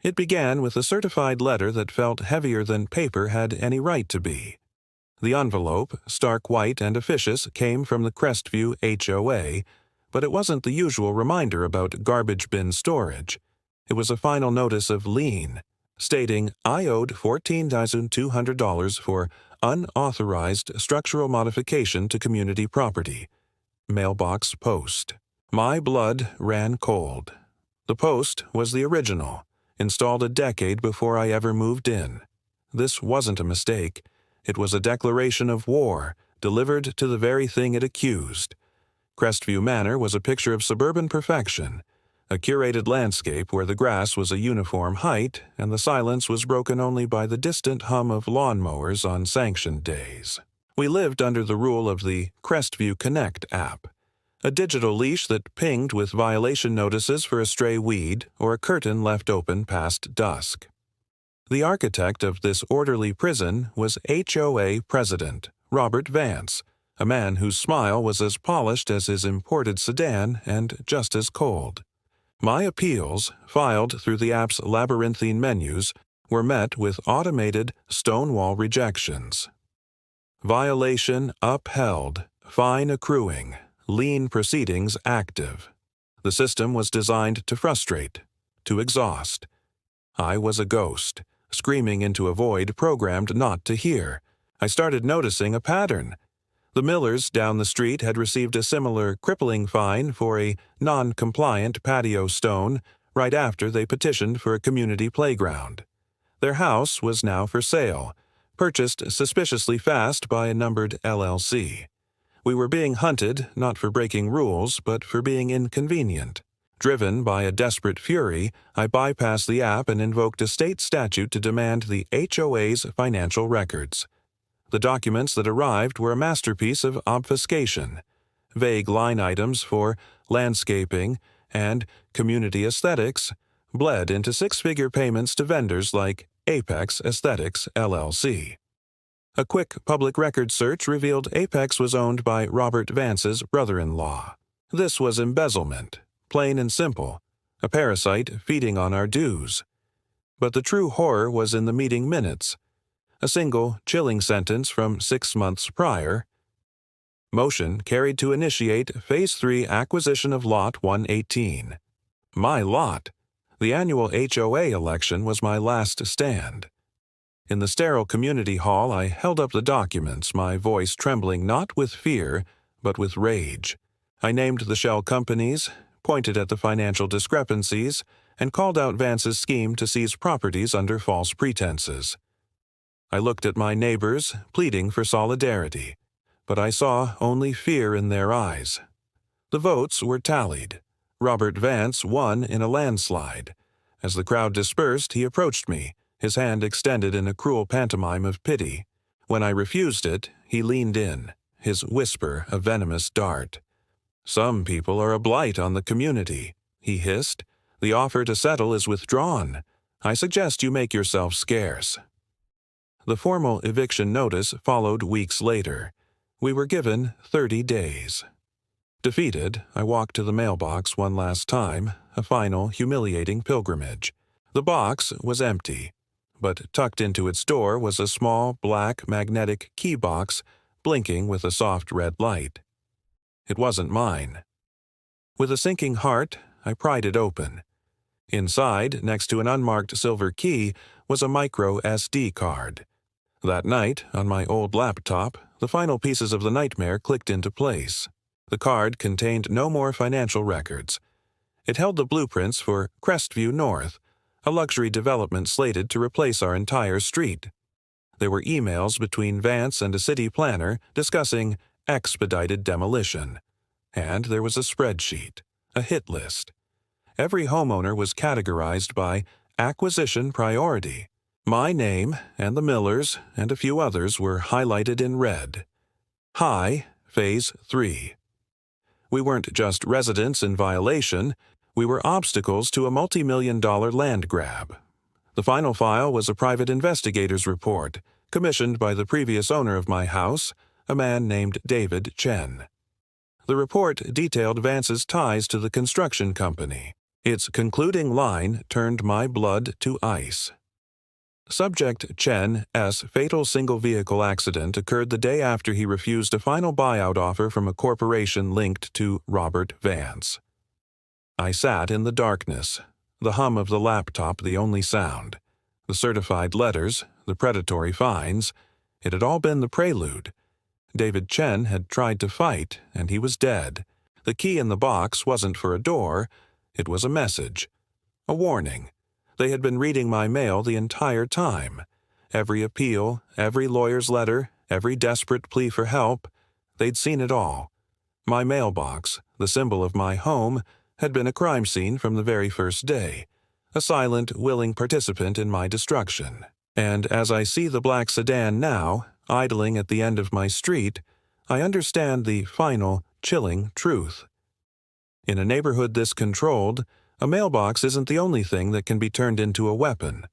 It began with a certified letter that felt heavier than paper had any right to be. The envelope, stark white and officious, came from the Crestview HOA, but it wasn't the usual reminder about garbage bin storage. It was a final notice of lien, stating I owed $14,200 for unauthorized structural modification to community property. Mailbox Post. My blood ran cold. The post was the original, installed a decade before I ever moved in. This wasn't a mistake. It was a declaration of war, delivered to the very thing it accused. Crestview Manor was a picture of suburban perfection, a curated landscape where the grass was a uniform height and the silence was broken only by the distant hum of lawnmowers on sanctioned days. We lived under the rule of the Crestview Connect app, a digital leash that pinged with violation notices for a stray weed or a curtain left open past dusk. The architect of this orderly prison was HOA President Robert Vance, a man whose smile was as polished as his imported sedan and just as cold. My appeals, filed through the app's labyrinthine menus, were met with automated stonewall rejections. Violation upheld, fine accruing, lien proceedings active. The system was designed to frustrate, to exhaust. I was a ghost, screaming into a void programmed not to hear. I started noticing a pattern. The Millers down the street had received a similar crippling fine for a non-compliant patio stone right after they petitioned for a community playground. Their house was now for sale, purchased suspiciously fast by a numbered LLC. We were being hunted not for breaking rules, but for being inconvenient. Driven by a desperate fury, I bypassed the app and invoked a state statute to demand the HOA's financial records. The documents that arrived were a masterpiece of obfuscation. Vague line items for landscaping and community aesthetics bled into six-figure payments to vendors like Apex Aesthetics, LLC. A quick public records search revealed Apex was owned by Robert Vance's brother-in-law. This was embezzlement, plain and simple, a parasite feeding on our dues. But the true horror was in the meeting minutes. A single, chilling sentence from 6 months prior. Motion carried to initiate Phase 3 acquisition of Lot 118. My lot. The annual HOA election was my last stand. In the sterile community hall, I held up the documents, my voice trembling not with fear, but with rage. I named the shell companies, pointed at the financial discrepancies, and called out Vance's scheme to seize properties under false pretenses. I looked at my neighbors, pleading for solidarity, but I saw only fear in their eyes. The votes were tallied. Robert Vance won in a landslide. As the crowd dispersed, he approached me, his hand extended in a cruel pantomime of pity. When I refused it, he leaned in, his whisper a venomous dart. "Some people are a blight on the community," he hissed. "The offer to settle is withdrawn. I suggest you make yourself scarce." The formal eviction notice followed weeks later. We were given 30 days. Defeated, I walked to the mailbox one last time, a final, humiliating pilgrimage. The box was empty, but tucked into its door was a small, black, magnetic key box blinking with a soft red light. It wasn't mine. With a sinking heart, I pried it open. Inside, next to an unmarked silver key, was a micro SD card. That night, on my old laptop, the final pieces of the nightmare clicked into place. The card contained no more financial records. It held the blueprints for Crestview North, a luxury development slated to replace our entire street. There were emails between Vance and a city planner discussing expedited demolition. And there was a spreadsheet, a hit list. Every homeowner was categorized by acquisition priority. My name and the Millers and a few others were highlighted in red. High, Phase 3. We weren't just residents in violation, we were obstacles to a multi-million-dollar land grab. The final file was a private investigator's report, commissioned by the previous owner of my house, a man named David Chen. The report detailed Vance's ties to the construction company, Its concluding line turned my blood to ice. Subject Chen S. fatal single-vehicle accident occurred the day after he refused a final buyout offer from a corporation linked to Robert Vance. I sat in the darkness, the hum of the laptop the only sound. The certified letters, the predatory fines, it had all been the prelude. David Chen had tried to fight, and he was dead. The key in the box wasn't for a door, it was a message, a warning. They had been reading my mail the entire time. Every appeal, every lawyer's letter, every desperate plea for help, they'd seen it all. My mailbox, the symbol of my home, had been a crime scene from the very first day, a silent, willing participant in my destruction. And as I see the black sedan now, idling at the end of my street, I understand the final, chilling truth. In a neighborhood this controlled, a mailbox isn't the only thing that can be turned into a weapon.